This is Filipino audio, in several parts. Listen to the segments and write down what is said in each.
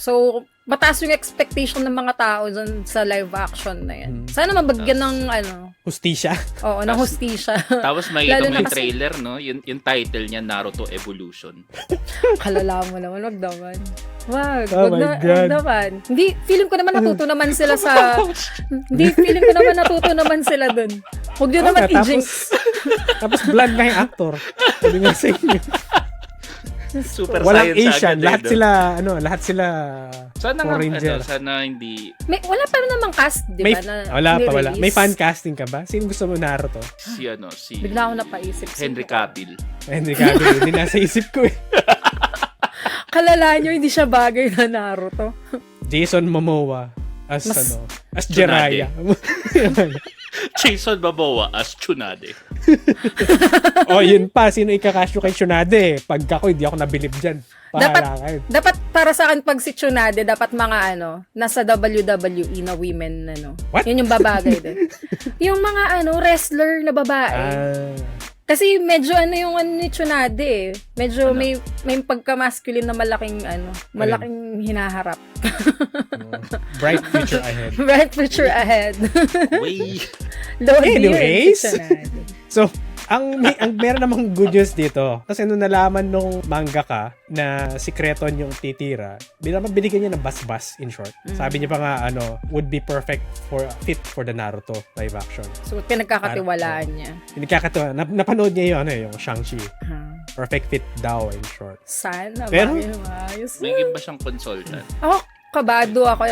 So, mataas yung expectation ng mga tao dun sa live action na yan. Sana mabagyan ng Hustisya. Oo, ng hustisya. Tapos Lalo makikita mo na yung kasi- trailer, no? Yung title niya, Naruto Evolution. Kalala mo naman, wag naman. Oh Wag my na, God. wag naman. Hindi, feeling ko naman natuto naman sila sa... Hindi, feeling ko naman natuto naman sila dun. Huwag nyo naman i-jinx. Tapos blonde na yung actor. Sabi nga sa inyo. Super Walang science Asian. agad, Lahat no? lahat sila Sana nga, Power Ranger. sana hindi Wala pa namang cast, di ba? Wala. nirelease. May fan casting ka ba? Sino gusto mo Naruto? si Bigla ako napaisip. Henry Cavill. Henry Cavill. Hindi nasa isip ko eh. Kalala nyo, hindi siya bagay na Naruto. Jason Momoa as as Tsunade. Jiraiya. Jason Momoa as Tsunade. Yun pa. Sino ikakasyo kay Tsunade? Pag ako, hindi ako nabilib dyan. Pahala kayo. Dapat para sa akin pag si Tsunade, dapat mga nasa WWE na women What? Yun yung babagay din. Yung mga wrestler na babae. Kasi medyo yung ni Tsunade eh. Medyo may pagka-masculine na malaking hinaharap. Bright future ahead. Bright future ahead. Way. Lord Anyways. yun, si Tsunade. So, ang meron namang good news dito. Kasi nung nalaman nung mangaka na si Creton yung titira, binigyan niya ng bas-bas in short. Sabi niya pa nga, would be perfect fit for the Naruto live action. So, pinagkakatiwalaan niya. Napanood niya yung Shang-Chi. Perfect fit daw in short. Sana. Pero- Maayos. May ba siyang consultant? Kabado ako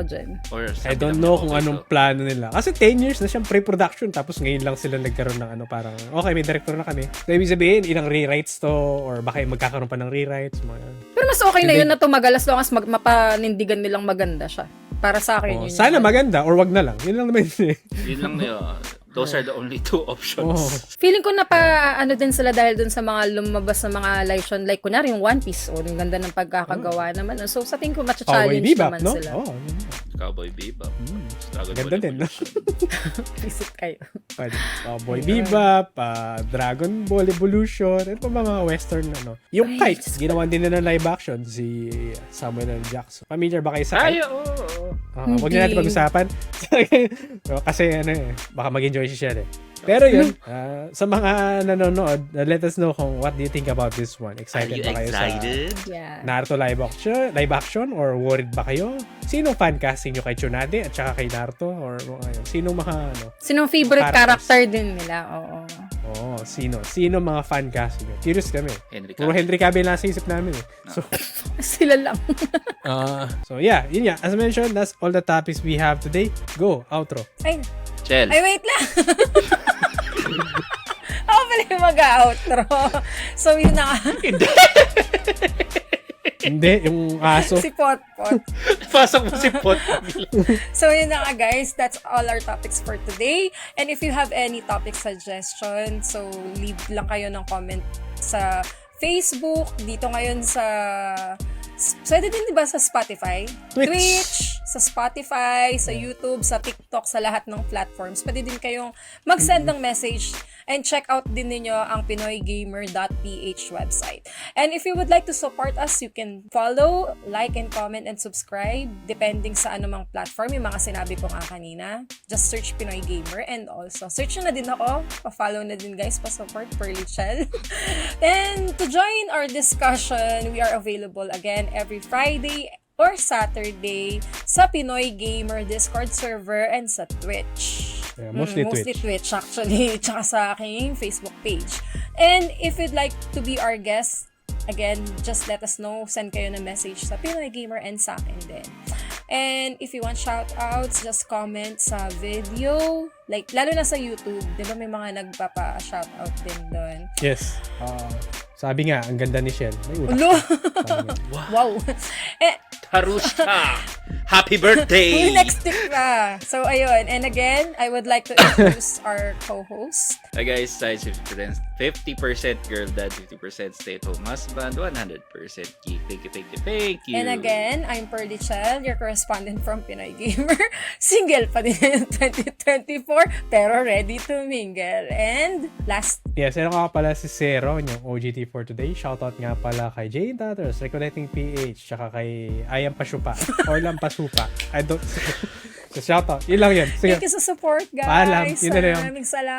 dyan. Or I don't know kung anong plano nila. Kasi 10 years na siyang pre-production tapos ngayon lang sila nagkaroon ng parang, okay, may director na kami. So, ibig sabihin, ilang rewrites to or baka magkakaroon pa ng rewrites. Pero mas okay na yun na tumagal as long as mapanindigan nilang maganda siya. Para sa akin yun. Sana maganda or wag na lang. Yun lang naman yun eh. Yun lang yun. Those are the only two options. Feeling ko din sila dahil dun sa mga lumabas na mga live show. Like, kunyari yung One Piece. Ang ganda ng pagkakagawa naman. So, sa tingin ko, matcha-challenge naman no? sila. Cowboy Bebop. Dragon Ganda Ball din, no? Evolution. Visit kayo. Cowboy Bebop, Dragon Ball Evolution, ano pa mga western Yung Kites, ginawa din na ng live action si Samuel L. Jackson. Familiar ba kayo sa Kites? Oo. Huwag na natin pag-usapan. Kasi baka mag-enjoy si Shell eh. Pero yun, sa mga nanonood, let us know what do you think about this one. Excited ba kayo Excited? Yeah. sa Naruto live action or worried ba kayo? Sinong fan casting nyo kay Tsunade at saka kay Naruto? Or sinong mga Sinong favorite character din nila? Oo. Sino mga fan casting nyo? Curious kami. Puro Cavill. Henry Cavill nasa isip namin eh. So, Sila lang. so yeah, yun nga. As mentioned, that's all the topics we have today. Go, outro. Ay, Chel. wait lang. Ako pala yung mag-outro. So, yun na. Hindi, yung aso. Si Potpot. Pasok mo si Pot. So, yun na nga guys. That's all our topics for today. And if you have any topic suggestion, so leave lang kayo ng comment sa Facebook. Dito ngayon sa... Pwede din diba sa Spotify? Twitch, sa Spotify, sa YouTube, sa TikTok, sa lahat ng platforms. Pwede din kayong mag-send ng message and check out din ninyo ang pinoygamer.ph website. And if you would like to support us, you can follow, like, and comment, and subscribe depending sa anumang platform, yung mga sinabi ko nga kanina. Just search Pinoy Gamer and also search nyo na din ako. Pa-follow na din guys, pa-support Pearly Chell. And to join our discussion, we are available again every Friday or Saturday sa Pinoy Gamer Discord server and sa Twitch. Yeah, mostly Twitch actually, tsaka sa aking Facebook page. And if you'd like to be our guest, again, just let us know. Send kayo na message sa Pinoy Gamer and sa akin din. And if you want shoutouts, just comment sa video. Like, lalo na sa YouTube. Di ba may mga nagpapa-shoutout din doon? Yes. Sabi nga, ang ganda ni Shell. May utak. Ulo! Wow. Wow! Harushka! Happy birthday! Next week na. So, ayun. And again, I would like to introduce our co-host. Hi guys, size 50%, 50% girl dad, 50% stay-at-home husband, 100% geek. Thank you. And again, I'm Pearly Chell, your correspondent from Pinoy Gamer. Single pa din in 2024, pero ready to mingle. And last Yes, ano nga pala si Zero, yung OGT for today. Shoutout nga pala kay Jane Tatters, Reconnecting PH, tsaka kay Ayam Pasupa, or Lampasupa. I don't... So, shoutout. Yun lang yun. Sige. Thank you sa support, guys. Paalam. Yun na lang. Maraming salamat.